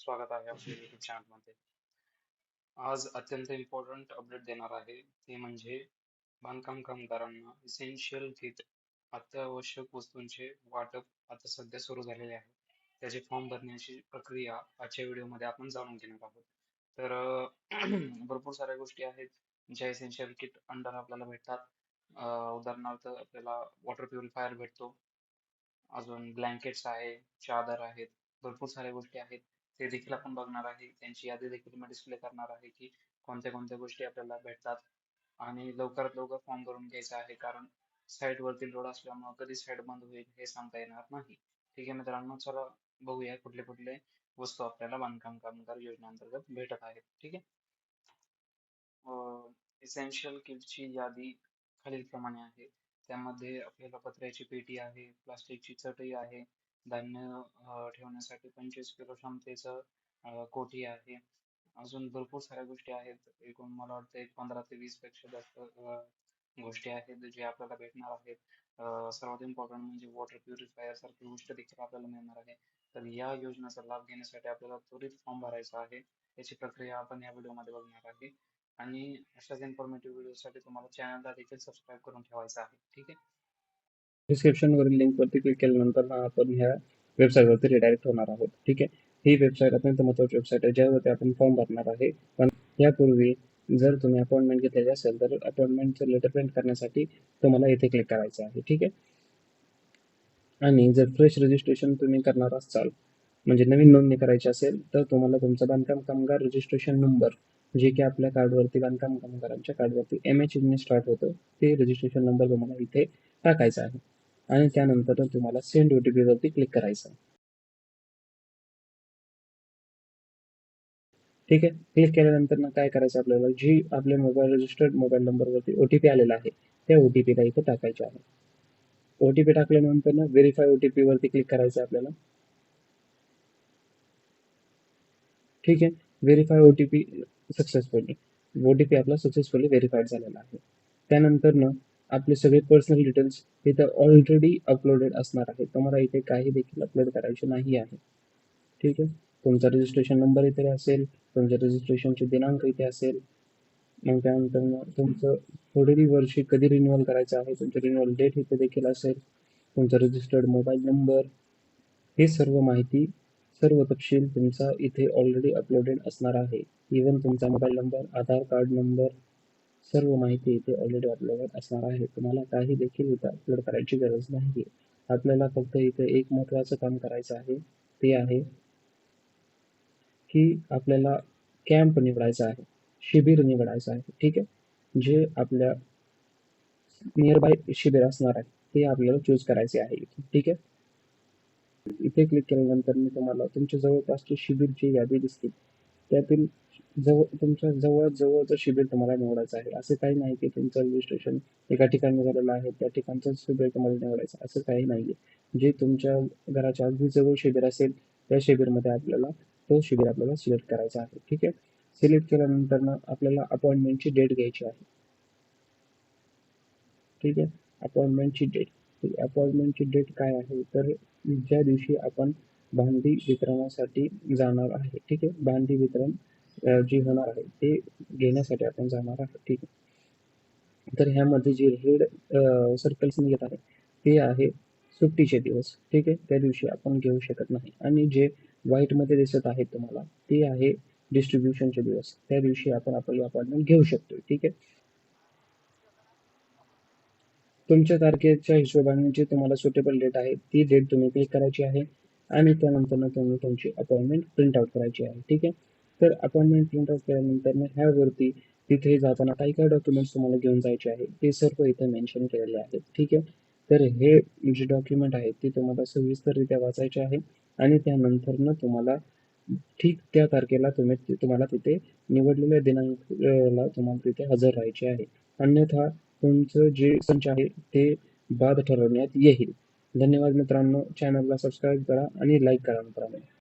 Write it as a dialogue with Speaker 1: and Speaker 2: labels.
Speaker 1: स्वागत आहे आपल्या YouTube चॅनलमध्ये. आज अत्यंत इम्पॉर्टंट अपडेट देणार आहे, ते म्हणजे बांधकाम कामगारांना इसेन्शियल किट अत्यावश्यक वस्तूंचे वाटप आता सध्या सुरू झालेले आहे. त्याचे फॉर्म भरण्याची प्रक्रिया आजच्या व्हिडिओमध्ये आपण जाणून घेणार आहोत. तर भरपूर साऱ्या गोष्टी आहेत ज्या इसेन्शियल किट अंडर आपल्याला भेटतात. उदाहरणार्थ आपल्याला वॉटर प्युरिफायर भेटतो, अजून ब्लँकेट्स आहे, चादर आहेत, भरपूर साऱ्या गोष्टी आहेत. ते देखील आपण बघणार आहे. त्यांची यादी देखील मी डिस्प्ले करणार आहे की कोणत्या कोणत्या गोष्टी आपल्याला भेटतात. आणि लवकरात लवकर फॉर्म भरून घ्यायचा आहे, कारण साईट वरती लोड असल्यामुळे कधी साईट बंद होईल हे सांगता येणार नाही. ठीक आहे मित्रांनो, चला बघूया कुठले कुठले वस्तू आपल्याला बांधकाम कामगार योजनेअंतर्गत भेटत आहेत. ठीक आहे. इसेन्शियल किटची यादी खालीलप्रमाणे आहे. त्यामध्ये आपल्याला पत्र्याची पेटी आहे, प्लास्टिकची चटई आहे, धान्य ठेवण्यासाठी 25 किलो क्षमतेचं कोठी आहे. अजून भरपूर साऱ्या गोष्टी आहेत. एकूण मला वाटतं एक 15 ते 20 पेक्षा जास्त गोष्टी आहेत जे आपल्याला भेटणार आहेत. सर्वात इम्पॉर्टंट म्हणजे वॉटर प्युरिफायर सारखी गोष्ट देखील आपल्याला मिळणार आहे. तर या योजनेचा लाभ घेण्यासाठी आपल्याला त्वरित फॉर्म भरायचा आहे. याची प्रक्रिया आपण या व्हिडिओमध्ये बघणार आहे. आणि अशाच इन्फॉर्मेटिव्ह व्हिडिओसाठी तुम्हाला चॅनलला देखील सबस्क्राईब करून ठेवायचं आहे. ठीक आहे.
Speaker 2: डिस्क्रिप्शन वरील लिंक वरती क्लिक केल्यानंतर आपण ह्या वेबसाईटवरती रिडायरेक्ट होणार आहोत. ठीक आहे. ही वेबसाईट अत्यंत महत्त्वाची वेबसाईट आहे ज्यावरती आपण फॉर्म भरणार आहे. पण यापूर्वी जर तुम्ही अपॉइंटमेंट घेतलेली असेल तर अपॉइंटमेंटचं लेटर प्रिंट करण्यासाठी तुम्हाला इथे क्लिक करायचं आहे. ठीक आहे. आणि जर फ्रेश रजिस्ट्रेशन तुम्ही करणार असाल, म्हणजे नवीन नोंदणी करायची असेल, तर तुम्हाला तुमचा बांधकाम कामगार रजिस्ट्रेशन नंबर, जे की आपल्या कार्डवरती बांधकाम कामगारांच्या कार्डवरती MH ने स्टार्ट होतं, ते रजिस्ट्रेशन नंबर तुम्हाला इथे टाकायचा आहे. आणि त्यानंतर तुम्हाला सेंड OTP वरती क्लिक करायचं आहे. ठीक आहे. क्लिक केल्यानंतर काय करायचं, आपल्याला जी आपल्या मोबाईल रजिस्टर्ड मोबाईल नंबरवरती OTP आलेला आहे, त्या OTP ला इथे टाकायचे आहे. OTP टाकल्यानंतर व्हेरीफाय OTP वरती क्लिक करायचं आहे आपल्याला. ठीक आहे. व्हेरीफाय OTP सक्सेसफुली, OTP आपला सक्सेसफुली व्हेरीफाईड झालेला आहे. त्यानंतर आपले सगळे पर्सनल डिटेल्स इथं ऑलरेडी अपलोडेड असणार आहे. तुम्हाला इथे काही देखील अपलोड करायचे नाही आहे. ठीक आहे. तुमचा रजिस्ट्रेशन नंबर इथे असेल, तुमच्या रजिस्ट्रेशनचे दिनांक इथे असेल, मग त्यानंतर तुमचं पुढील वर्षी कधी रिन्युअल करायचं आहे, तुमचं रिन्युअल डेट इथे देखील असेल, तुमचा रजिस्टर्ड मोबाईल नंबर, हे सर्व माहिती, सर्व तपशील तुमचा इथे ऑलरेडी अपलोडेड असणार आहे. इवन तुमचा मोबाईल नंबर, आधार कार्ड नंबर, सर्व माहिती इथे ऑलरेडी अपलोडेड असणार आहे. तुम्हाला काही देखील इथे अपलोड करायची गरज नाही. आपल्याला फक्त इथे एक महत्त्वाचं काम करायचं आहे, ते आहे की आपल्याला कॅम्प निवडायचा आहे, शिबिर निवडायचं आहे. ठीक आहे. जे आपल्या नियर बाय शिबिर असणार आहे ते आपल्याला चूज करायचे आहे. ठीक आहे. इथे क्लिक केल्यानंतर मी तुम्हाला तुमच्या जवळपासची शिबिरची यादी दिसते. त्यातील तुमच्या जवळचं शिबिर तुम्हाला निवडायचं आहे. असं काही नाही की तुमचं रजिस्ट्रेशन एका ठिकाणी झालेलं आहे त्या ठिकाणचं शिबिर तुम्हाला निवडायचं, असं काही नाहीये. जे तुमच्या घराच्या अगदी जवळ शिबिर असेल त्या शिबिरमध्ये आपल्याला तो शिबिर आपल्याला सिलेक्ट करायचा आहे. ठीक आहे. सिलेक्ट केल्यानंतर आपल्याला अपॉइंटमेंटची डेट घ्यायची आहे. ठीक आहे. अपॉइंटमेंटची डेट काय आहे, तर ज्या दिवशी आपण भांडी वितरणासाठी जाणार आहे. ठीक आहे. भांडी वितरण जे होणार आहे ते घेण्यासाठी आपण जाणार आहे. ठीक आहे. तर ह्यामध्ये जे रेड सर्कल्स निघत आहे ते आहे सुट्टीचे दिवस. ठीक आहे. त्या दिवशी आपण घेऊ शकत नाही. आणि जे व्हाईट मध्ये दिसत आहे तुम्हाला ते आहे डिस्ट्रीब्युशनचे दिवस. त्या दिवशी आपण आपली अपॉइंटमेंट घेऊ शकतो. ठीक आहे. तुमच्या तारखेच्या हिशोबाने जे तुम्हाला सुटेबल डेट आहे ती डेट तुम्ही क्लिक करायची आहे आणि त्यानंतर तुम्ही तुमची अपॉइंटमेंट प्रिंट आउट करायची आहे. ठीक आहे. तर अपॉइंटमेंट प्रिंट आउट केल्यानंतर ह्यावरती तिथे जाताना काही काही डॉक्युमेंट्स तुम्हाला घेऊन जायचे आहे, ते सर्व इथे मेन्शन केलेले आहेत. ठीक आहे. तर हे जे डॉक्युमेंट आहेत ते तुम्हाला सविस्तररित्या वाचायचे आहे आणि त्यानंतर तुम्हाला ठीक त्या तारखेला तुम्हाला तिथे निवडलेल्या दिनांकाला तुम्हाला तिथे हजर राहायचे आहे. अन्यथा तुमचं जे संच आहे ते बाद ठरवण्यात येईल. धन्यवाद मित्रांनो. चॅनलला सबस्क्राईब करा आणि लाईक करा मित्रांनो.